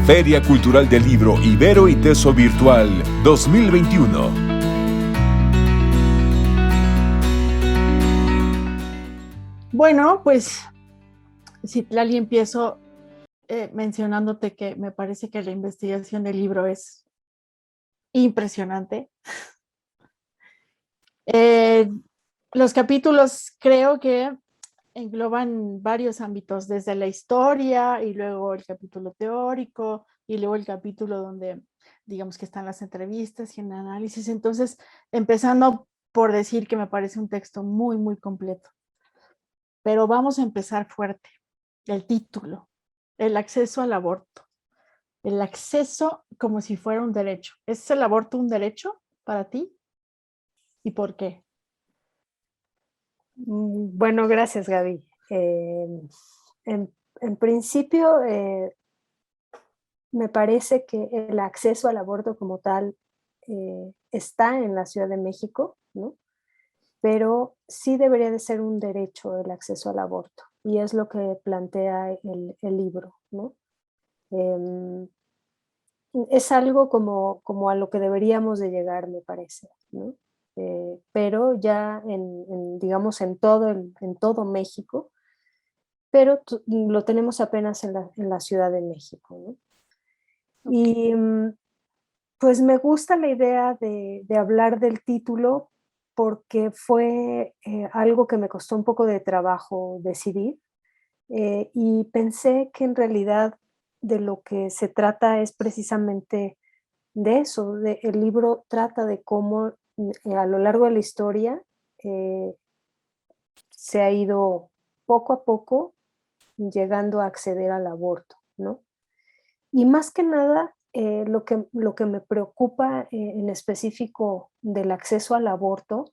Feria Cultural del Libro Ibero y Teso Virtual 2021. Bueno, pues, Citlali, empiezo mencionándote que me parece que la investigación del libro es impresionante. Los capítulos creo que engloban varios ámbitos, desde la historia y luego el capítulo teórico y luego el capítulo donde digamos que están las entrevistas y el análisis. Entonces, empezando por decir que me parece un texto muy, muy completo. Pero vamos a empezar fuerte. El título, el acceso al aborto. El acceso como si fuera un derecho. ¿Es el aborto un derecho para ti? ¿Y por qué? Bueno, gracias, Gaby. En principio, me parece que el acceso al aborto como tal está en la Ciudad de México, ¿no? Pero sí debería de ser un derecho el acceso al aborto, y es lo que plantea el libro, ¿no? Em, es algo como a lo que deberíamos de llegar, me parece, ¿no? Pero ya digamos, en todo México, pero lo tenemos apenas en la Ciudad de México, ¿no? Okay. Y pues me gusta la idea de hablar del título porque fue algo que me costó un poco de trabajo decidir, y pensé que en realidad de lo que se trata es precisamente de eso. El libro trata de cómo a lo largo de la historia eh, se ha ido poco a poco llegando a acceder al aborto, ¿no? Y más que nada, lo que me preocupa en específico del acceso al aborto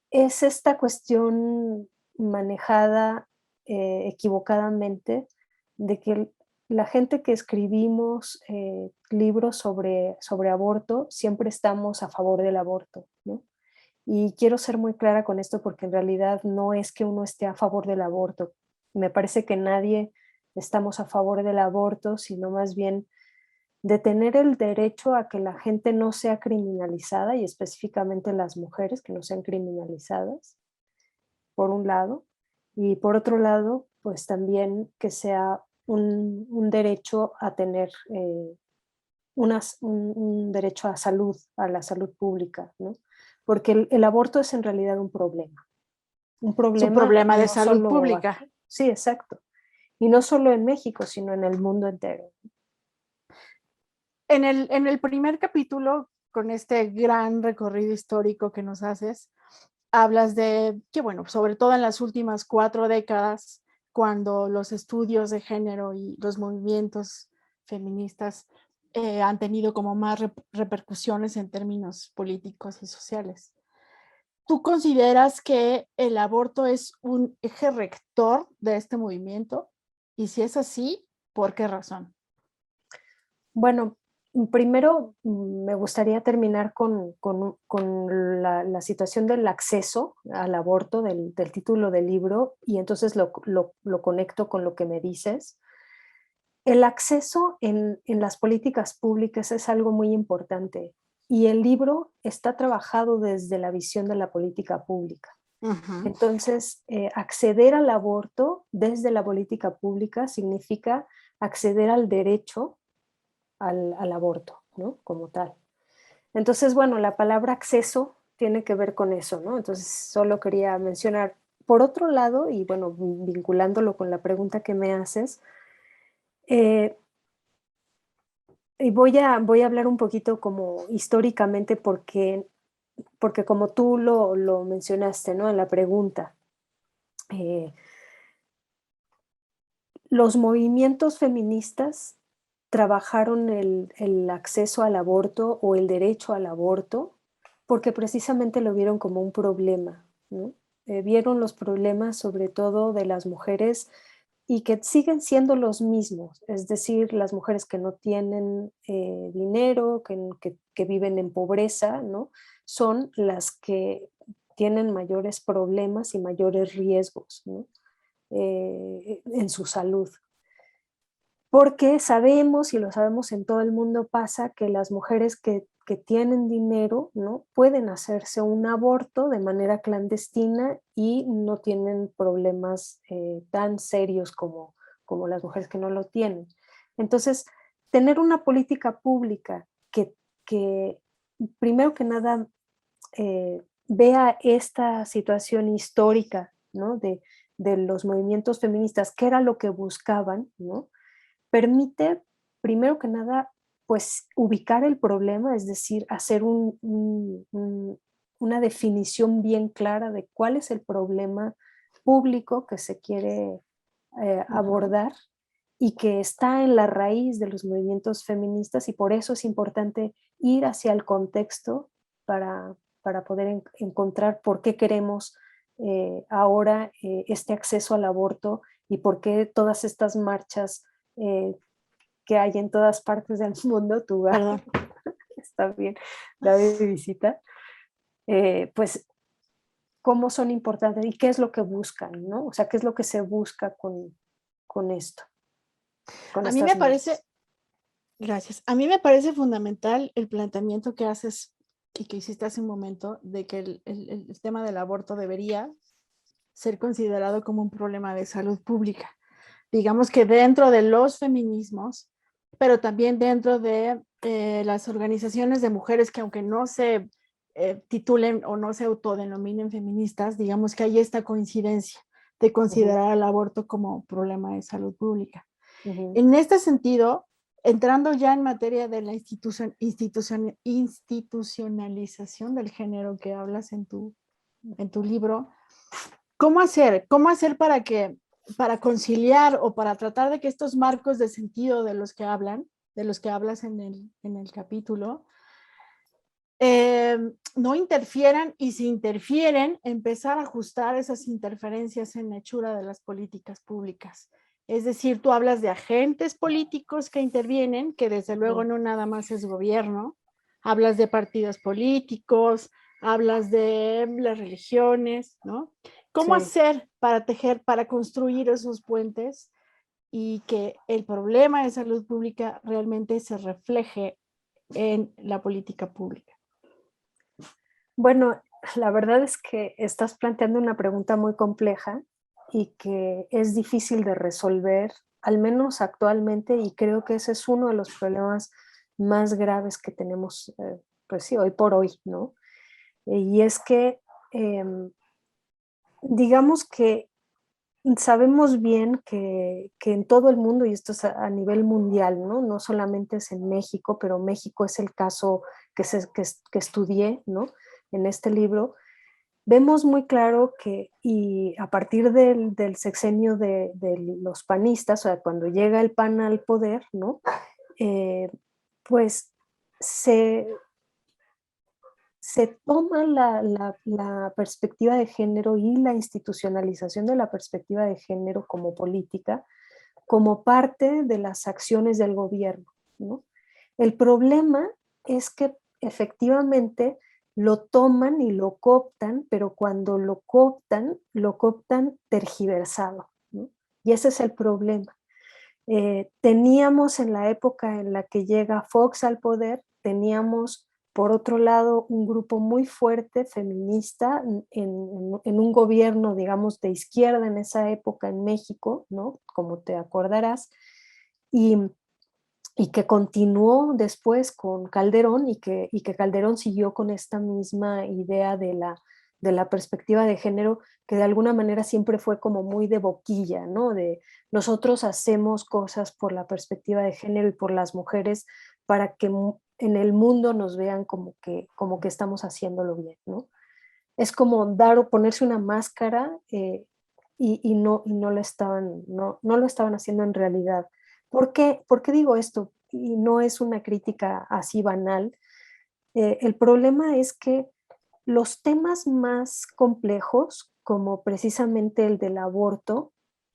es esta cuestión manejada equivocadamente de que la gente que escribimos libros sobre aborto siempre estamos a favor del aborto, ¿no? Y quiero ser muy clara con esto porque en realidad no es que uno esté a favor del aborto. Me parece que nadie estamos a favor del aborto, sino más bien de tener el derecho a que la gente no sea criminalizada, y específicamente las mujeres que no sean criminalizadas, por un lado, y por otro lado, pues también que sea un derecho a tener un derecho a salud, a la salud pública, ¿no? Porque el aborto es en realidad un Es un problema problema de no salud solo pública. aquí, sí, exacto, y no solo en México, sino en el mundo entero. En el primer capítulo, con este gran recorrido histórico que nos haces, hablas de que, bueno, sobre todo en las últimas 4 décadas, cuando los estudios de género y los movimientos feministas han tenido como más repercusiones en términos políticos y sociales. ¿Tú consideras que el aborto es un eje rector de este movimiento? Y si es así, ¿por qué razón? Bueno, primero me gustaría terminar con la situación del acceso al aborto del título del libro, y entonces lo conecto con lo que me dices. El acceso en las políticas públicas es algo muy importante, y el libro está trabajado desde la visión de la política pública. Uh-huh. Entonces, acceder al aborto desde la política pública significa acceder al derecho al aborto, ¿no? Como tal. Entonces, bueno, la palabra acceso tiene que ver con eso, ¿no? Entonces, solo quería mencionar. Por otro lado, y bueno, vinculándolo con la pregunta que me haces, eh, y voy a hablar un poquito como históricamente porque como tú lo mencionaste, ¿no? En la pregunta, eh, los movimientos feministas trabajaron el acceso al aborto o el derecho al aborto porque precisamente lo vieron como un problema, ¿no? Vieron los problemas sobre todo de las mujeres y que siguen siendo los mismos, es decir, las mujeres que no tienen dinero, que viven en pobreza, ¿no? Son las que tienen mayores problemas y mayores riesgos, ¿no? En su salud. porque sabemos, y lo sabemos en todo el mundo, pasa que las mujeres que tienen dinero, ¿no? Pueden hacerse un aborto de manera clandestina y no tienen problemas tan serios como las mujeres que no lo tienen. Entonces, tener una política pública que primero que nada vea esta situación histórica, ¿no? de los movimientos feministas, qué era lo que buscaban, ¿no? Permite, primero que nada, pues ubicar el problema, es decir, hacer una definición bien clara de cuál es el problema público que se quiere abordar y que está en la raíz de los movimientos feministas, y por eso es importante ir hacia el contexto para poder encontrar por qué queremos ahora este acceso al aborto y por qué todas estas marchas eh, que hay en todas partes del mundo. Tu gato Perdón. está bien, David de visita, pues cómo son importantes y qué es lo que buscan, ¿no? O sea, qué es lo que se busca con esto, con A mí estas me marchas. parece, gracias, a mí me parece fundamental el planteamiento que haces y que hiciste hace un momento de que el tema del aborto debería ser considerado como un problema de salud pública. Digamos que dentro de los feminismos, pero también dentro de las organizaciones de mujeres que aunque no se titulen o no se autodenominen feministas, digamos que hay esta coincidencia de Ujú, considerar el aborto como problema de salud pública. ujú, En este sentido, entrando ya en materia de la institucionalización del género que hablas en tu libro, ¿cómo hacer? ¿Cómo hacer para conciliar o para tratar de que estos marcos de sentido de los que hablan, de los que hablas en el capítulo, no interfieran, y si interfieren, empezar a ajustar esas interferencias en la hechura de las políticas públicas? Es decir, tú hablas de agentes políticos que intervienen, que desde luego ujú. no nada más es gobierno, hablas de partidos políticos, hablas de las religiones, ¿no? ¿Cómo Sí. hacer para tejer, para construir esos puentes y que el problema de salud pública realmente se refleje en la política pública? Bueno, la verdad es que estás planteando una pregunta muy compleja y que es difícil de resolver, al menos actualmente, y creo que ese es uno de los problemas más graves que tenemos, pues sí, hoy por hoy, ¿no? Y es que, digamos que sabemos bien que en todo el mundo, y esto es a nivel mundial, ¿no? No solamente es en México, pero México es el caso que estudié, ¿no? En este libro, vemos muy claro que, y a partir del sexenio de los panistas, o sea, cuando llega el PAN al poder, ¿no? Eh, pues se, se toma la perspectiva de género y la institucionalización de la perspectiva de género como política, como parte de las acciones del gobierno, ¿no? El problema es que efectivamente lo toman y lo cooptan, pero cuando lo cooptan tergiversado, ¿no? Y ese es el problema. Teníamos en la época en la que llega Fox al poder, teníamos por otro lado un grupo muy fuerte feminista en un gobierno, digamos, de izquierda en esa época en México, ¿no? Como te acordarás, y, y que continuó después con Calderón y que Calderón siguió con esta misma idea de la perspectiva de género, que de alguna manera siempre fue como muy de boquilla, ¿no? De nosotros hacemos cosas por la perspectiva de género y por las mujeres para que en el mundo nos vean como que estamos haciéndolo bien, ¿no? Es como dar o ponerse una máscara y no, no lo estaban haciendo en realidad. ¿Por qué digo esto? Y no es una crítica así banal. El problema es que los temas más complejos, como precisamente el del aborto,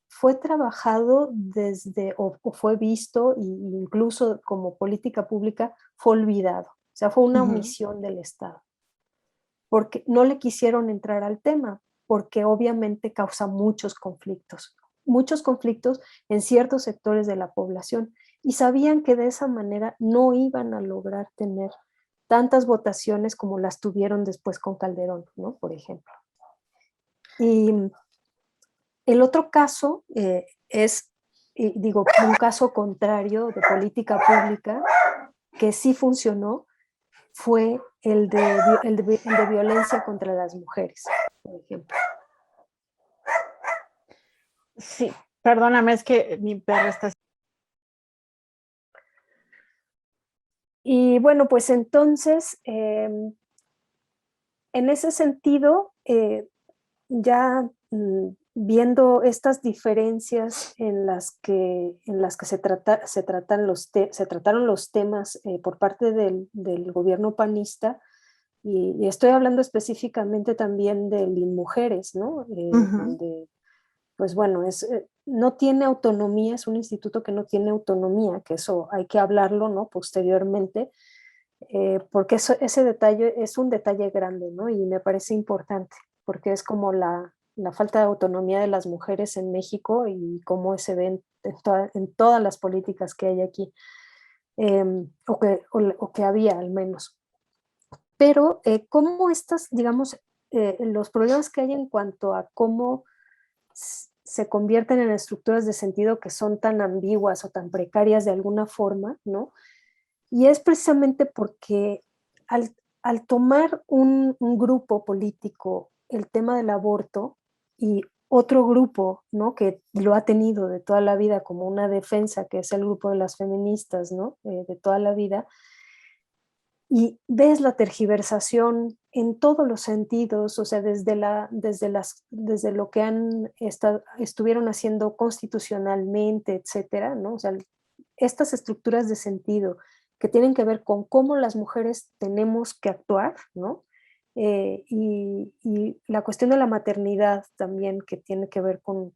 fue trabajado desde, o fue visto, e incluso como política pública, fue olvidado. O sea, fue una Ujú. omisión del Estado, porque no le quisieron entrar al tema, porque obviamente causa muchos conflictos. muchos conflictos en ciertos sectores de la población y sabían que de esa manera no iban a lograr tener tantas votaciones como las tuvieron después con Calderón, ¿no? Por ejemplo. Y el otro caso es, digo, un caso contrario de política pública que sí funcionó, fue el de violencia contra las mujeres, por ejemplo. Sí, perdóname, es que mi perro está... Y bueno, pues entonces, en ese sentido, ya viendo estas diferencias en las que se trataron los temas por parte del gobierno panista, y estoy hablando específicamente también de Mujeres, ¿no? Donde, pues bueno, no tiene autonomía, es un instituto que no tiene autonomía, que eso hay que hablarlo, ¿no? Posteriormente, porque ese detalle es un detalle grande, ¿no? Y me parece importante, porque es como la falta de autonomía de las mujeres en México y cómo se ven en todas las políticas que hay aquí, o que había al menos. Pero cómo estas, digamos, los problemas que hay en cuanto a cómo se convierten en estructuras de sentido que son tan ambiguas o tan precarias de alguna forma, ¿no? Y es precisamente porque al tomar un grupo político el tema del aborto y otro grupo, ¿no? Que lo ha tenido de toda la vida como una defensa, que es el grupo de las feministas, ¿no? De toda la vida, y ves la tergiversación en todos los sentidos, o sea, desde lo que estuvieron haciendo constitucionalmente, etcétera, ¿no? O sea, estas estructuras de sentido que tienen que ver con cómo las mujeres tenemos que actuar, ¿no? Y la cuestión de la maternidad también, que tiene que ver con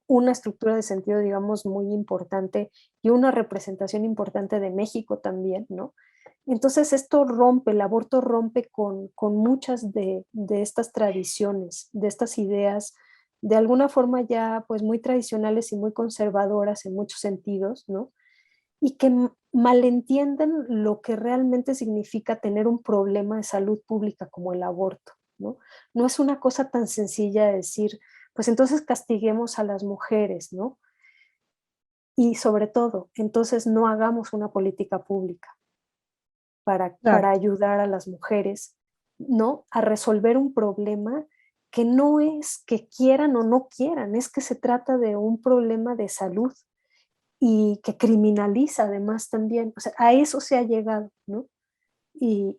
una estructura de sentido, digamos, muy importante y una representación importante de México también, ¿no? Entonces esto rompe, el aborto rompe con muchas de estas tradiciones, de estas ideas, de alguna forma ya pues muy tradicionales y muy conservadoras en muchos sentidos, ¿no? Y que malentienden lo que realmente significa tener un problema de salud pública como el aborto, ¿no? No es una cosa tan sencilla de decir, pues entonces castiguemos a las mujeres, ¿no? Y sobre todo, entonces no hagamos una política pública Claro. para ayudar a las mujeres, ¿no? A resolver un problema que no es que quieran o no quieran, es que se trata de un problema de salud y que criminaliza además también, o sea, a eso se ha llegado, ¿no? Y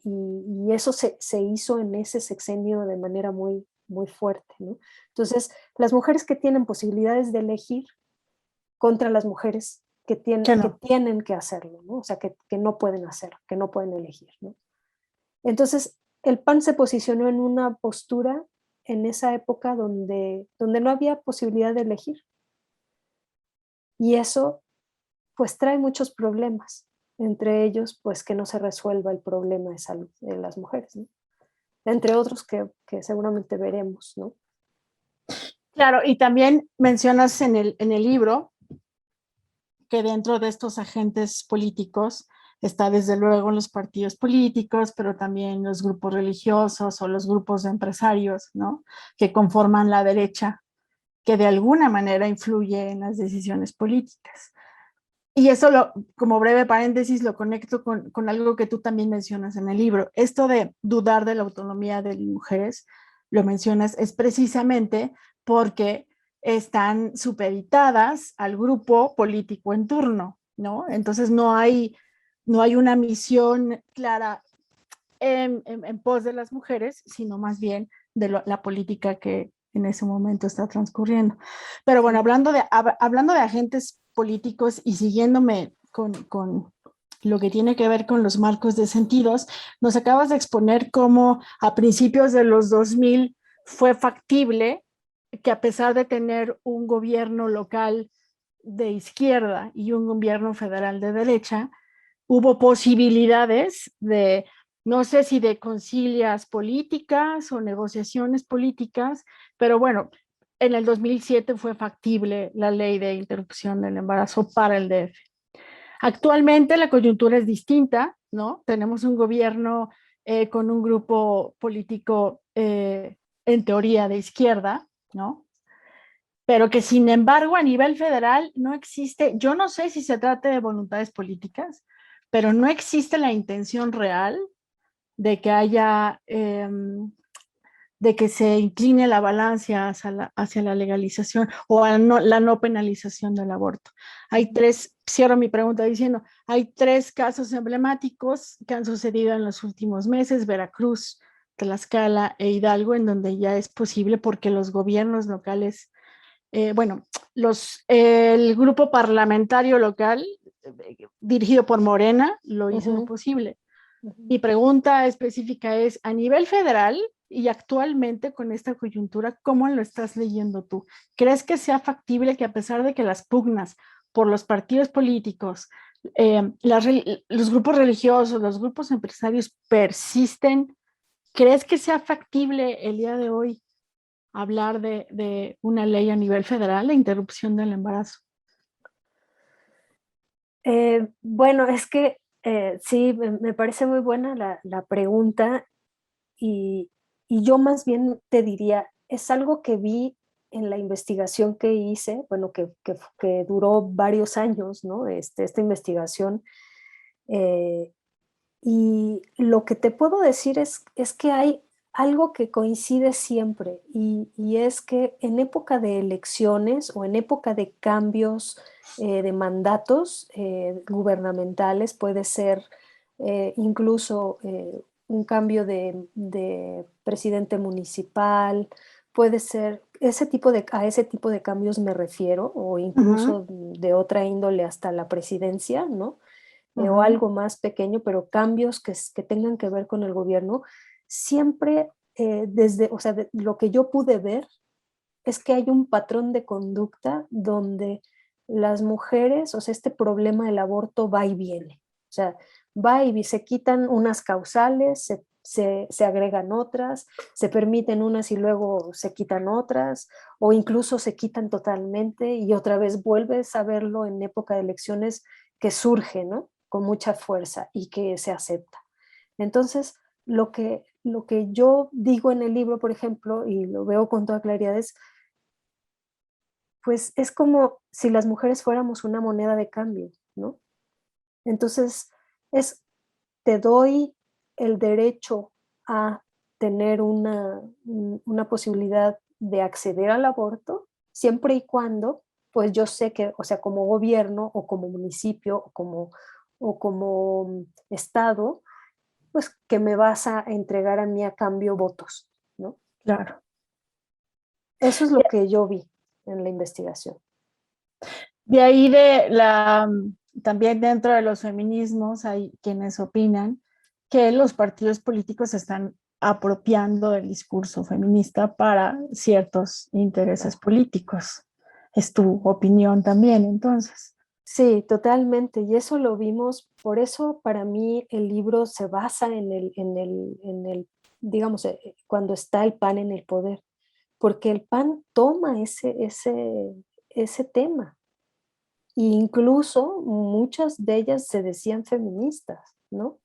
eso se hizo en ese sexenio de manera muy, muy fuerte, ¿no? Entonces, las mujeres que tienen posibilidades de elegir contra las mujeres Que que no. tienen que hacerlo, ¿no? O sea, que no pueden hacerlo, que no pueden elegir, ¿no? Entonces, el PAN se posicionó en una postura en esa época donde no había posibilidad de elegir. Y eso, pues, trae muchos problemas, entre ellos, pues, que no se resuelva el problema de salud de las mujeres, ¿no? Entre otros que seguramente veremos, ¿no? Claro, y también mencionas en el libro que dentro de estos agentes políticos está desde luego los partidos políticos, pero también los grupos religiosos o los grupos de empresarios, ¿no? Que conforman la derecha, que de alguna manera influye en las decisiones políticas. Y eso, como breve paréntesis, lo conecto con algo que tú también mencionas en el libro. Esto de dudar de la autonomía de las mujeres, lo mencionas, es precisamente porque están supeditadas al grupo político en turno, ¿no? Entonces no hay una misión clara en pos de las mujeres, sino más bien de la política que en ese momento está transcurriendo. Pero bueno, hablando de agentes políticos y siguiéndome con lo que tiene que ver con los marcos de sentidos, nos acabas de exponer cómo a principios de los 2000 fue factible que a pesar de tener un gobierno local de izquierda y un gobierno federal de derecha, hubo posibilidades de, no sé si de concilias políticas o negociaciones políticas, pero bueno, en el 2007 fue factible la ley de interrupción del embarazo para el DF. Actualmente la coyuntura es distinta, ¿no? Tenemos un gobierno con un grupo político en teoría de izquierda, ¿no? Pero que sin embargo a nivel federal no existe, yo no sé si se trata de voluntades políticas, pero no existe la intención real de que haya, de que se incline la balanza hacia la legalización o a la no penalización del aborto. Hay tres, cierro mi pregunta diciendo, hay tres casos emblemáticos que han sucedido en los últimos meses, Veracruz, Tlaxcala e Hidalgo, en donde ya es posible porque los gobiernos locales, bueno, el grupo parlamentario local dirigido por Morena lo hizo posible. Mi pregunta específica es, a nivel federal y actualmente con esta coyuntura, ¿cómo lo estás leyendo tú? ¿Crees que sea factible que a pesar de que las pugnas por los partidos políticos, los grupos religiosos, los grupos empresarios persisten, crees que sea factible el día de hoy hablar de una ley a nivel federal, la interrupción del embarazo? Bueno, es que sí, me parece muy buena la pregunta y, y yo más bien te diría, es algo que vi en la investigación que hice, bueno, que duró varios años, ¿no? Esta investigación. eh, y lo que te puedo decir es que hay algo que coincide siempre y es que en época de elecciones o en época de cambios de mandatos gubernamentales, puede ser incluso un cambio de presidente municipal, puede ser a ese tipo de cambios me refiero, o Ujú, incluso de otra índole hasta la presidencia, ¿no? O ujú, algo más pequeño, pero cambios que tengan que ver con el gobierno, siempre o sea, lo que yo pude ver es que hay un patrón de conducta donde las mujeres, o sea, este problema del aborto va y viene. O sea, va y se quitan unas causales, se agregan otras, se permiten unas y luego se quitan otras, o incluso se quitan totalmente y otra vez vuelves a verlo en época de elecciones que surge, ¿no? Con mucha fuerza y que se acepta. Entonces, lo que yo digo en el libro, por ejemplo, y lo veo con toda claridad, es pues es como si las mujeres fuéramos una moneda de cambio, ¿no? Entonces, es, te doy el derecho a tener una posibilidad de acceder al aborto, siempre y cuando, pues yo sé que, o sea, como gobierno o como municipio o como estado, pues que me vas a entregar a mí a cambio votos, ¿no? claro. Eso es lo que yo vi en la investigación. De ahí también dentro de los feminismos hay quienes opinan que los partidos políticos están apropiando del discurso feminista para ciertos intereses políticos. Es tu opinión también, entonces. Sí, totalmente. Y eso lo vimos, por eso para mí el libro se basa digamos, cuando está el PAN en el poder, porque el PAN toma ese tema. E incluso muchas de ellas se decían feministas, ¿no?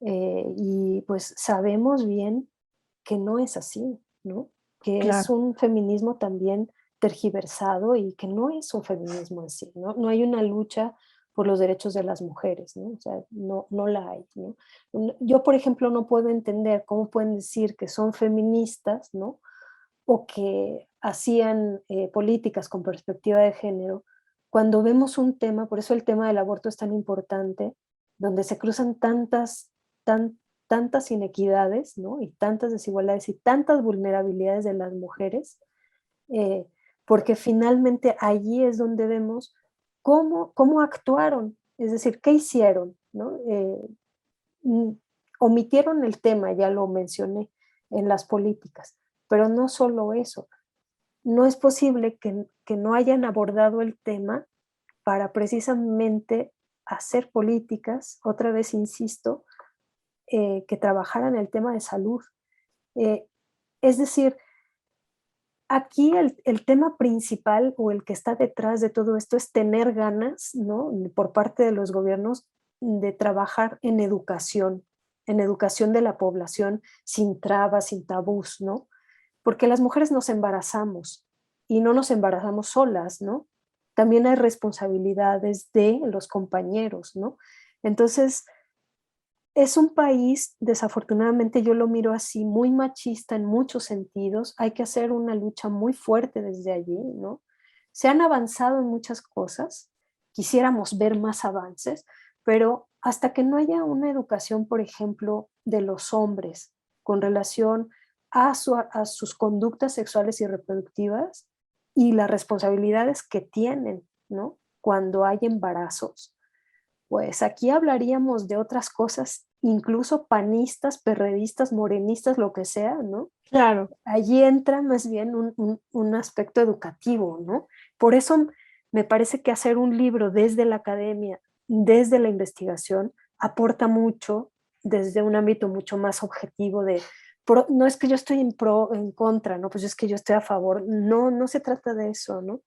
Y pues sabemos bien que no es así, ¿no? Que es Claro, un feminismo también tergiversado y que no es un feminismo así, ¿no? No hay una lucha por los derechos de las mujeres, ¿no? O sea, no la hay, ¿no? Yo, por ejemplo, no puedo entender cómo pueden decir que son feministas, ¿no? O que hacían políticas con perspectiva de género, cuando vemos un tema, por eso el tema del aborto es tan importante, donde se cruzan tantas inequidades, ¿no? Y tantas desigualdades y tantas vulnerabilidades de las mujeres, eh, porque finalmente allí es donde vemos cómo actuaron, es decir, qué hicieron, ¿no? mm, Omitieron el tema, ya lo mencioné, en las políticas, pero no solo eso, no es posible que no hayan abordado el tema para precisamente hacer políticas, otra vez insisto, que trabajaran el tema de salud. Eh, es decir, aquí el tema principal o el que está detrás de todo esto es tener ganas, ¿no? Por parte de los gobiernos de trabajar en educación de la población sin trabas, sin tabús, ¿no? Porque las mujeres nos embarazamos y no nos embarazamos solas, ¿no? También hay responsabilidades de los compañeros, ¿no? Entonces, es un país, desafortunadamente yo lo miro así, muy machista en muchos sentidos. Hay que hacer una lucha muy fuerte desde allí, ¿no? Se han avanzado en muchas cosas, quisiéramos ver más avances, pero hasta que no haya una educación, por ejemplo, de los hombres con relación a sus conductas sexuales y reproductivas y las responsabilidades que tienen, ¿no? Cuando hay embarazos, pues aquí hablaríamos de otras cosas, incluso panistas, perredistas, morenistas, lo que sea, ¿no? Claro, Allí entra más bien un aspecto educativo, ¿no? Por eso me parece que hacer un libro desde la academia, desde la investigación, aporta mucho desde un ámbito mucho más objetivo de, no es que yo estoy en pro, en contra, ¿no? Pues es que yo estoy a favor. No, no se trata de eso, ¿no?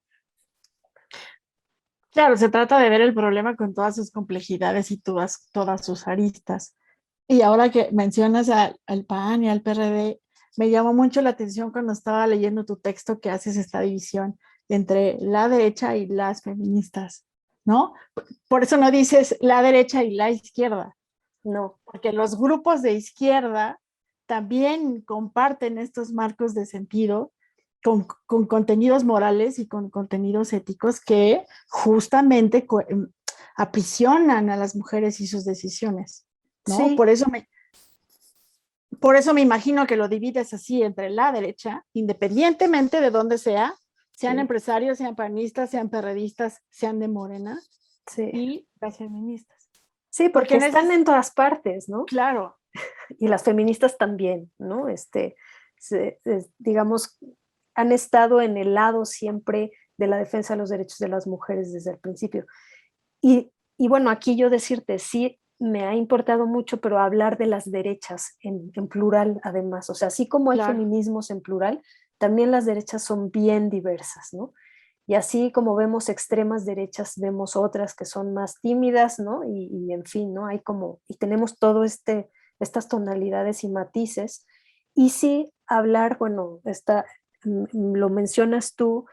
claro, se trata de ver el problema con todas sus complejidades y todas sus aristas. Y ahora que mencionas al PAN y al PRD, me llamó mucho la atención cuando estaba leyendo tu texto que haces esta división entre la derecha y las feministas, ¿no? Por eso no dices la derecha y la izquierda, No, porque los grupos de izquierda también comparten estos marcos de sentido con contenidos morales y con contenidos éticos que justamente aprisionan a las mujeres y sus decisiones, ¿no? sí, Por eso me imagino que lo divides así entre la derecha, independientemente de dónde sea, sean sí, empresarios, sean panistas, sean perredistas, sean de Morena, sí. y las feministas. Sí, Porque porque en ese, están en todas partes, ¿no? claro, Y las feministas también, ¿no? Digamos, han estado en el lado siempre de la defensa de los derechos de las mujeres desde el principio. Y bueno, aquí yo decirte, sí, me ha importado mucho, pero hablar de las derechas en plural además. O sea, así como hay claro, feminismos en plural, también las derechas son bien diversas, ¿no? Y así como vemos extremas derechas, vemos otras que son más tímidas, ¿no? Y en fin, ¿no? Hay como, y tenemos todo estas tonalidades y matices. Y sí, hablar, bueno, lo mencionas tú,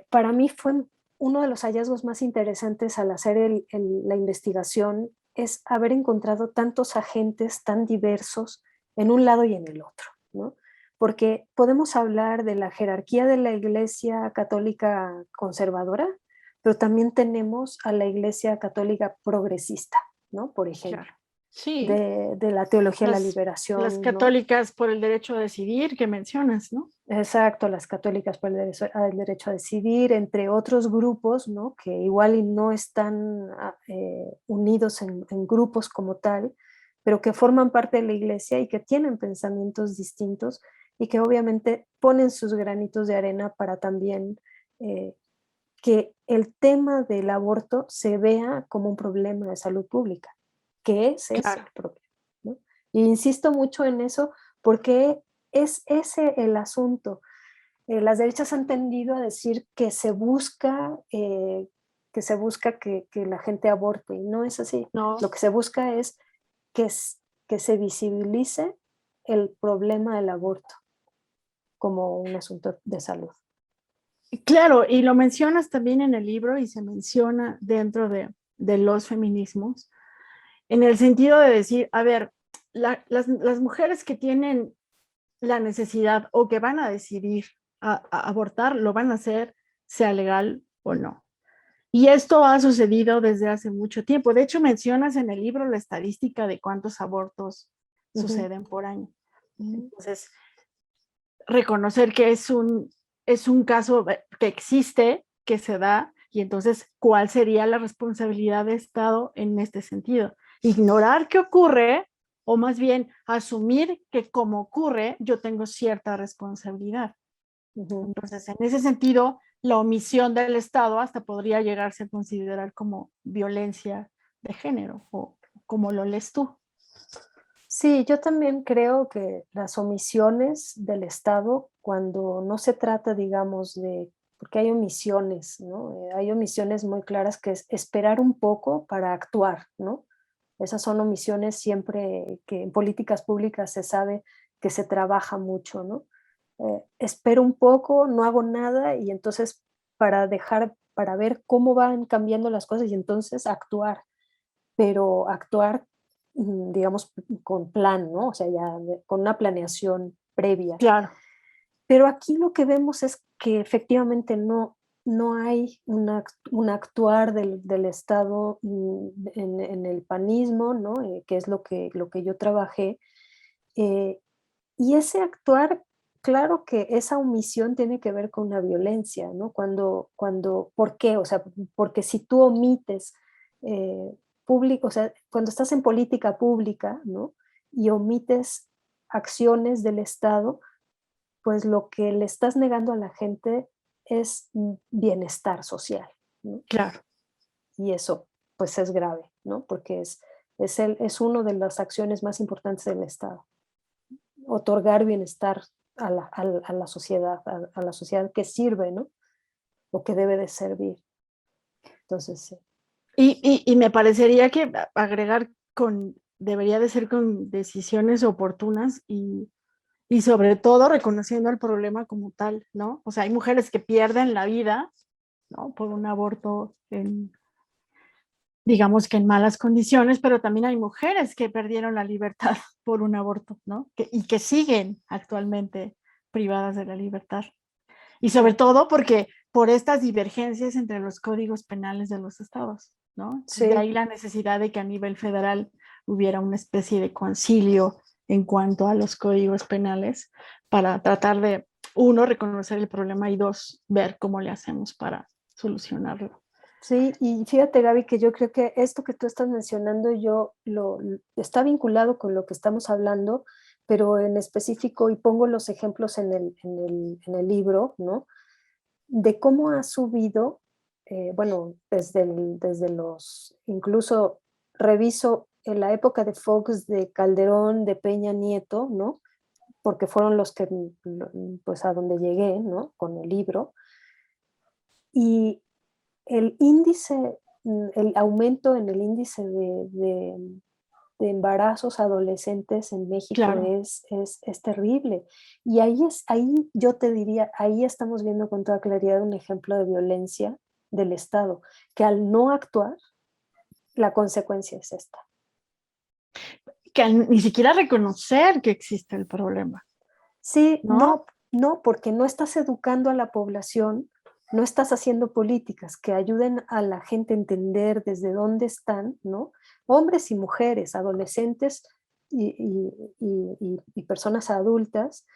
para mí fue uno de los hallazgos más interesantes al hacer la investigación, es haber encontrado tantos agentes tan diversos en un lado y en el otro, ¿no? Porque podemos hablar de la jerarquía de la Iglesia Católica conservadora, pero también tenemos a la Iglesia Católica progresista, ¿no? Por ejemplo, claro. Sí, de la teología de la las liberación, ¿no? católicas por el derecho a decidir que mencionas, ¿no? Exacto, las católicas por el derecho a decidir, entre otros grupos, ¿no? Que igual y no están unidos en grupos como tal, pero que forman parte de la iglesia y que tienen pensamientos distintos y que obviamente ponen sus granitos de arena para también eh, que el tema del aborto se vea como un problema de salud pública, que es ese Claro. el problema, ¿no? Y insisto mucho en eso porque es ese el asunto. Las derechas han tendido a decir que la gente aborte, y no es así. No, Lo que se busca es que, que se visibilice el problema del aborto como un asunto de salud. claro, y lo mencionas también en el libro y se menciona dentro de los feminismos, en el sentido de decir, a ver, las mujeres que tienen la necesidad o que van a decidir a abortar, lo van a hacer, sea legal o no. Y esto ha sucedido desde hace mucho tiempo. De hecho, mencionas en el libro la estadística de cuántos abortos Ujú, suceden por año. ujú, Entonces, reconocer que es un caso que existe, que se da, y entonces, ¿cuál sería la responsabilidad de Estado en este sentido? Ignorar que ocurre, o más bien asumir que como ocurre, yo tengo cierta responsabilidad. ujú. Entonces, en ese sentido, la omisión del Estado hasta podría llegarse a considerar como violencia de género, o como lo lees tú. Sí, yo también creo que las omisiones del Estado, cuando no se trata, digamos, de, porque hay omisiones, ¿no? Hay omisiones muy claras que es esperar un poco para actuar, ¿no? Esas son omisiones siempre que en políticas públicas se sabe que se trabaja mucho, ¿no? Espero un poco, no hago nada y entonces para ver cómo van cambiando las cosas y entonces actuar, pero actuar, digamos, con plan, ¿no? O sea, con una planeación previa. Claro, Pero aquí lo que vemos es que efectivamente no hay un actuar del Estado en el panismo, ¿no? Que es lo que yo trabajé. eh, y ese actuar, claro que esa omisión tiene que ver con la violencia, ¿no? ¿Por qué? O sea, porque si tú omites público, o sea, cuando estás en política pública, ¿no? Y omites acciones del Estado, pues lo que le estás negando a la gente es bienestar social, ¿no? claro. Y eso, pues es grave, ¿no? Porque es una de las acciones más importantes del Estado, otorgar bienestar a la sociedad, a la sociedad que sirve, ¿no? O que debe de servir. Entonces, sí. Y me parecería que agregar debería de ser con decisiones oportunas y sobre todo reconociendo el problema como tal, ¿no? O sea, hay mujeres que pierden la vida, ¿no? Por un aborto digamos que en malas condiciones, pero también hay mujeres que perdieron la libertad por un aborto, ¿no? Y que siguen actualmente privadas de la libertad. Y sobre Sí, todo porque por estas divergencias entre los códigos penales de los estados, ¿no? Entonces, de sí, ahí la necesidad de que a nivel federal hubiera una especie de concilio en cuanto a los códigos penales para tratar de, uno, reconocer el problema y dos, ver cómo le hacemos para solucionarlo. sí. Y fíjate, Gaby, que yo creo que esto que tú estás mencionando, está vinculado con lo que estamos hablando, pero en específico, y pongo los ejemplos en el libro, ¿no? De cómo ha subido, bueno, incluso reviso en la época de Fox, de Calderón, de Peña Nieto, ¿no? Porque fueron los que, pues a donde llegué, ¿no? Con el libro. Y el índice, el aumento en el índice de embarazos adolescentes en México Claro, es terrible. Y ahí yo te diría, ahí estamos viendo con toda claridad un ejemplo de violencia del Estado, que al no actuar, la consecuencia es esta. que ni siquiera reconocer que existe el problema, Sí, ¿no? no, porque no estás educando a la población, no estás haciendo políticas que ayuden a la gente a entender desde dónde están, ¿no? Hombres y mujeres, adolescentes y personas adultas,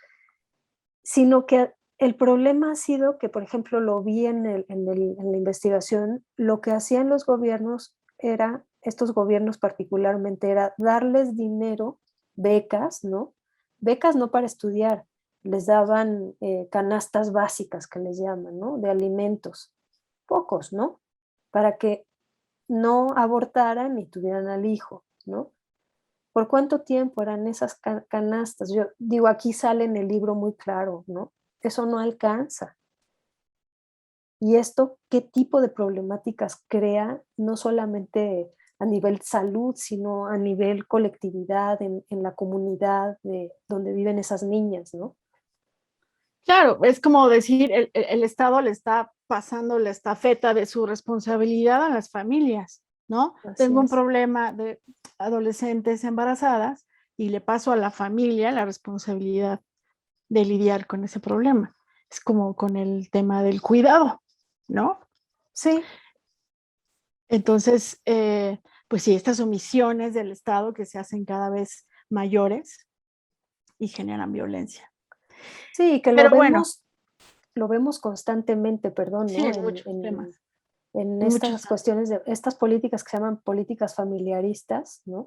sino que el problema ha sido que, por ejemplo, lo vi en la investigación, lo que hacían los gobiernos era, estos gobiernos particularmente, era darles dinero, becas, ¿no? Becas no para estudiar, les daban canastas básicas que les llaman, ¿no? De alimentos, pocos, ¿no? Para que no abortaran y tuvieran al hijo, ¿no? ¿Por cuánto tiempo eran esas canastas? Yo digo, aquí sale en el libro muy claro, ¿no? Eso no alcanza. ¿Y esto qué tipo de problemáticas crea, no solamente a nivel salud, sino a nivel colectividad, en la comunidad de donde viven esas niñas, ¿no? Claro, es como decir, el Estado le está pasando la estafeta de su responsabilidad a las familias, ¿no? Así Tengo un es. problema de adolescentes embarazadas y le paso a la familia la responsabilidad de lidiar con ese problema. Es como con el tema del cuidado, ¿no? Sí, Entonces, pues sí, estas omisiones del Estado que se hacen cada vez mayores y generan violencia. sí, que Pero bueno, lo vemos constantemente, perdón, sí, ¿no? en muchos temas, En en muchos estas ámbitos. cuestiones de estas políticas que se llaman políticas familiaristas, ¿no?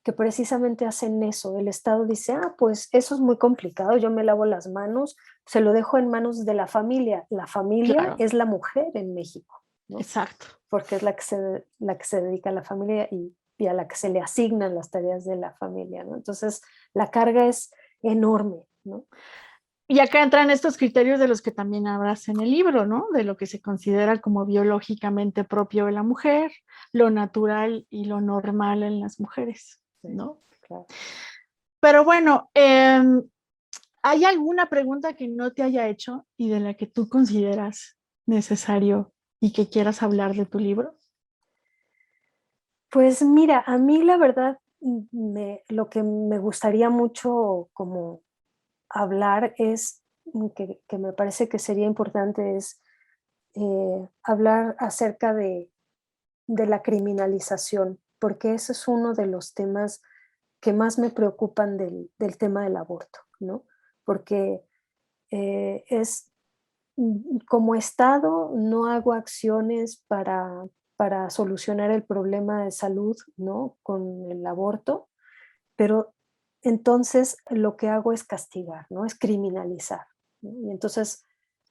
Que precisamente hacen eso. El Estado dice, ah, pues eso es muy complicado, yo me lavo las manos, se lo dejo en manos de la familia. La familia Claro, es la mujer en México, ¿no? exacto. Porque es la que se dedica a la familia y y a la que se le asignan las tareas de la familia, ¿no? Entonces, la carga es enorme, ¿no? Y acá entran estos criterios de los que también hablas en el libro, ¿no? De lo que se considera como biológicamente propio de la mujer, lo natural y lo normal en las mujeres, ¿no? Sí, claro. Pero bueno, ¿hay alguna pregunta que no te haya hecho y de la que tú consideras necesario y que quieras hablar de tu libro? Pues mira, a mí la verdad, lo que me gustaría mucho como hablar es, que me parece que sería importante es hablar acerca de la criminalización, porque ese es uno de los temas que más me preocupan del tema del aborto, ¿no? Porque es como Estado no hago acciones para solucionar el problema de salud, ¿no? Con el aborto, pero entonces lo que hago es castigar, ¿no? Es criminalizar, ¿no? Y entonces,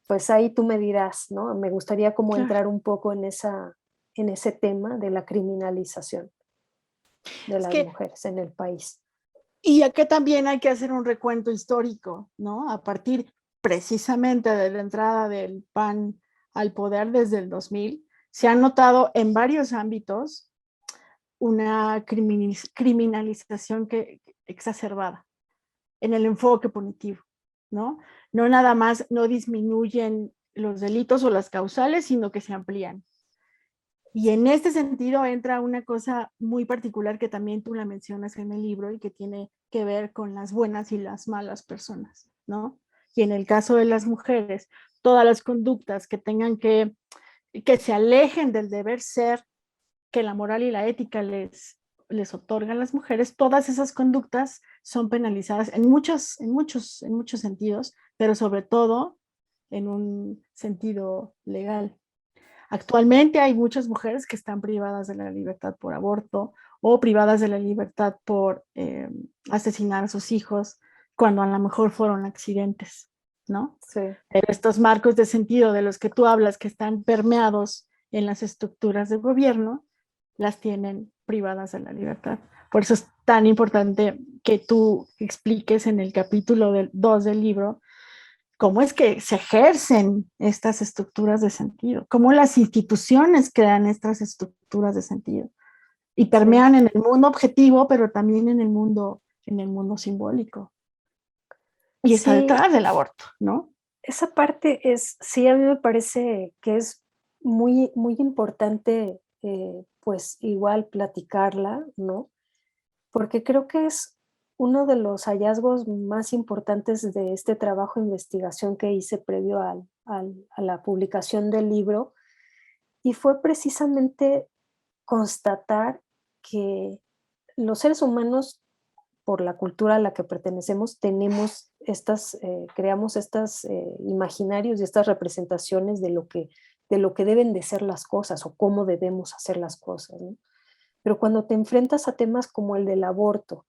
pues ahí tú me dirás, ¿no? Me gustaría como Claro. entrar un poco en ese tema de la criminalización de Es las que, mujeres en el país. y acá también hay que hacer un recuento histórico, ¿no? A partir precisamente de la entrada del PAN al poder desde el 2000, se ha notado en varios ámbitos una criminalización exacerbada en el enfoque punitivo, ¿no? No nada más no disminuyen los delitos o las causales, sino que se amplían. Y en este sentido entra una cosa muy particular que también tú la mencionas en el libro y que tiene que ver con las buenas y las malas personas, ¿no? Y en el caso de las mujeres, todas las conductas que tengan que se alejen del deber ser que la moral y la ética les otorgan a las mujeres, todas esas conductas son penalizadas en muchos sentidos, pero sobre todo en un sentido legal. Actualmente hay muchas mujeres que están privadas de la libertad por aborto o privadas de la libertad por asesinar a sus hijos cuando a lo mejor fueron accidentes, ¿no? Sí, Pero estos marcos de sentido de los que tú hablas que están permeados en las estructuras de gobierno, las tienen privadas de la libertad. Por eso es tan importante que tú expliques en el capítulo 2 del libro cómo es que se ejercen estas estructuras de sentido, cómo las instituciones crean estas estructuras de sentido y sí. permean en el mundo objetivo, pero también en el mundo simbólico. Y está Sí, detrás del aborto, ¿no? esa parte sí, a mí me parece que es muy, muy importante, pues igual platicarla, ¿no? Porque creo que es uno de los hallazgos más importantes de este trabajo de investigación que hice previo a la publicación del libro, y fue precisamente constatar que los seres humanos, por la cultura a la que pertenecemos, tenemos creamos estas imaginarios y estas representaciones de lo que deben de ser las cosas o cómo debemos hacer las cosas, ¿no? Pero cuando te enfrentas a temas como el del aborto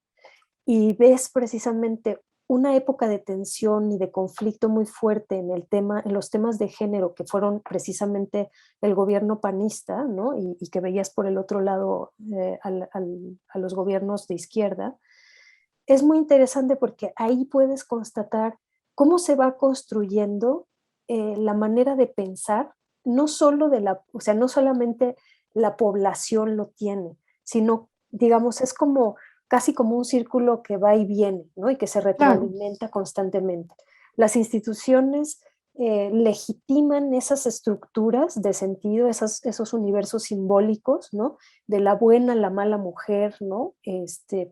y ves precisamente una época de tensión y de conflicto muy fuerte en los temas de género que fueron precisamente el gobierno panista, ¿no? Y que veías por el otro lado a los gobiernos de izquierda, es muy interesante porque ahí puedes constatar cómo se va construyendo la manera de pensar, no solo o sea, no solamente la población lo tiene, sino, digamos, es como casi como un círculo que va y viene, ¿no? Y que se Claro. retroalimenta constantemente. Las instituciones legitiman esas estructuras de sentido, esos universos simbólicos, ¿no? De la buena, la mala mujer, ¿no?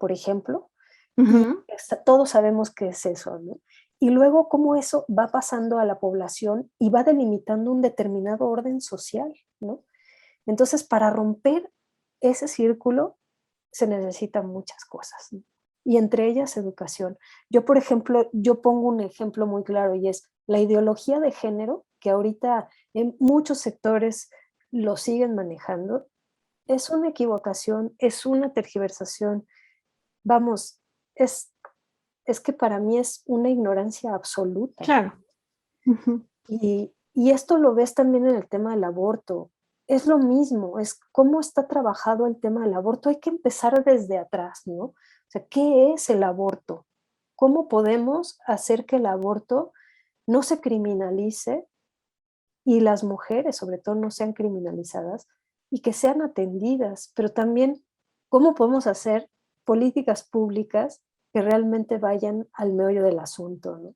Por ejemplo, y Uh-huh. todos sabemos qué es eso, ¿no? Y luego cómo eso va pasando a la población y va delimitando un determinado orden social, ¿no? Entonces, para romper ese círculo se necesitan muchas cosas, ¿no? Y entre ellas educación. Yo, por ejemplo, yo pongo un ejemplo muy claro y es la ideología de género, que ahorita en muchos sectores lo siguen manejando, es una equivocación, es una tergiversación. Vamos, es es que para mí es una ignorancia absoluta. Claro. Uh-huh. Y esto lo ves también en el tema del aborto. es lo mismo, es cómo está trabajado el tema del aborto. Hay que empezar desde atrás, ¿no? O sea, ¿qué es el aborto? ¿Cómo podemos hacer que el aborto no se criminalice y las mujeres, sobre todo, no sean criminalizadas y que sean atendidas? Pero también, ¿cómo podemos hacer políticas públicas que realmente vayan al meollo del asunto, ¿no?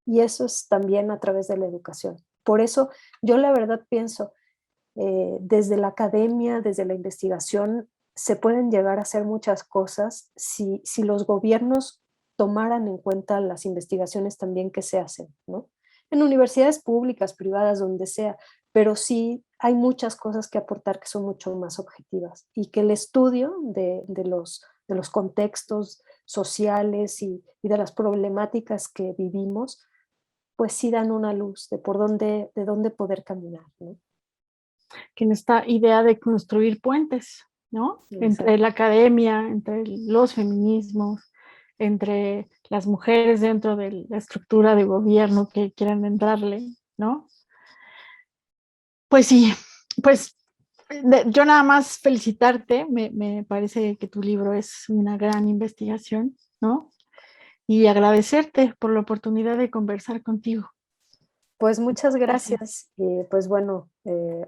Y eso es también a través de la educación. Por eso yo la verdad pienso, desde la academia, desde la investigación, se pueden llegar a hacer muchas cosas si los gobiernos tomaran en cuenta las investigaciones también que se hacen, ¿no? En universidades públicas, privadas, donde sea, pero sí hay muchas cosas que aportar que son mucho más objetivas y que el estudio de los contextos sociales y de las problemáticas que vivimos, pues sí dan una luz de dónde poder caminar, ¿no? Que en esta idea de construir puentes, ¿no? Entre la academia, entre los feminismos, entre las mujeres dentro de la estructura de gobierno que quieran entrarle, ¿no? Pues sí, pues yo nada más felicitarte, me parece que tu libro es una gran investigación, ¿no? Y agradecerte por la oportunidad de conversar contigo. Pues muchas Gracias. gracias. Y pues bueno,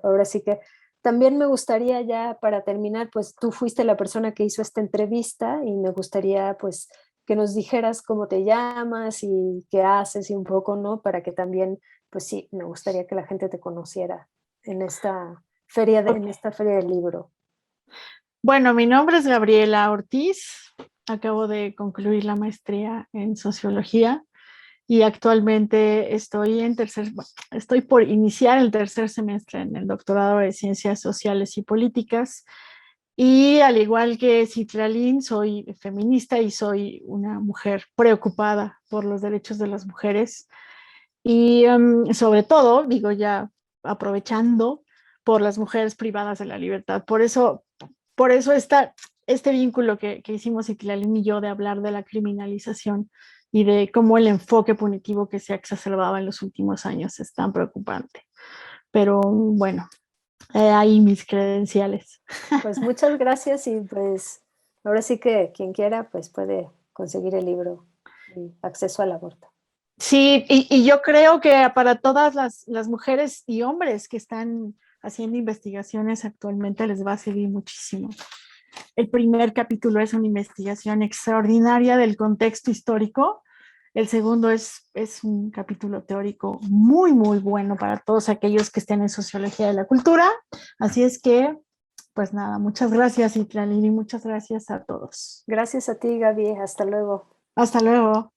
ahora sí que también me gustaría ya para terminar, pues tú fuiste la persona que hizo esta entrevista y me gustaría pues que nos dijeras cómo te llamas y qué haces y un poco, ¿no? Para que también, pues sí, me gustaría que la gente te conociera en esta en esta feria del libro. Bueno, mi nombre es Gabriela Ortiz. Acabo de concluir la maestría en sociología y actualmente estoy por iniciar el tercer semestre en el doctorado de Ciencias Sociales y Políticas. Y al igual que Citralín, soy feminista y soy una mujer preocupada por los derechos de las mujeres. Y sobre todo, digo ya aprovechando por las mujeres privadas de la libertad. Por eso este vínculo que hicimos Citlali y yo de hablar de la criminalización y de cómo el enfoque punitivo que se ha exacerbado en los últimos años es tan preocupante. Pero bueno, ahí mis credenciales. Pues muchas gracias y pues ahora sí que quien quiera pues puede conseguir el libro y acceso al aborto. Sí, y yo creo que para todas las mujeres y hombres que están haciendo investigaciones actualmente les va a servir muchísimo. El primer capítulo es una investigación extraordinaria del contexto histórico. El segundo es un capítulo teórico muy, muy bueno para todos aquellos que estén en sociología de la cultura. Así es que, pues nada, muchas gracias, Itlali, y muchas gracias a todos. Gracias a ti, Gaby. Hasta luego. Hasta luego.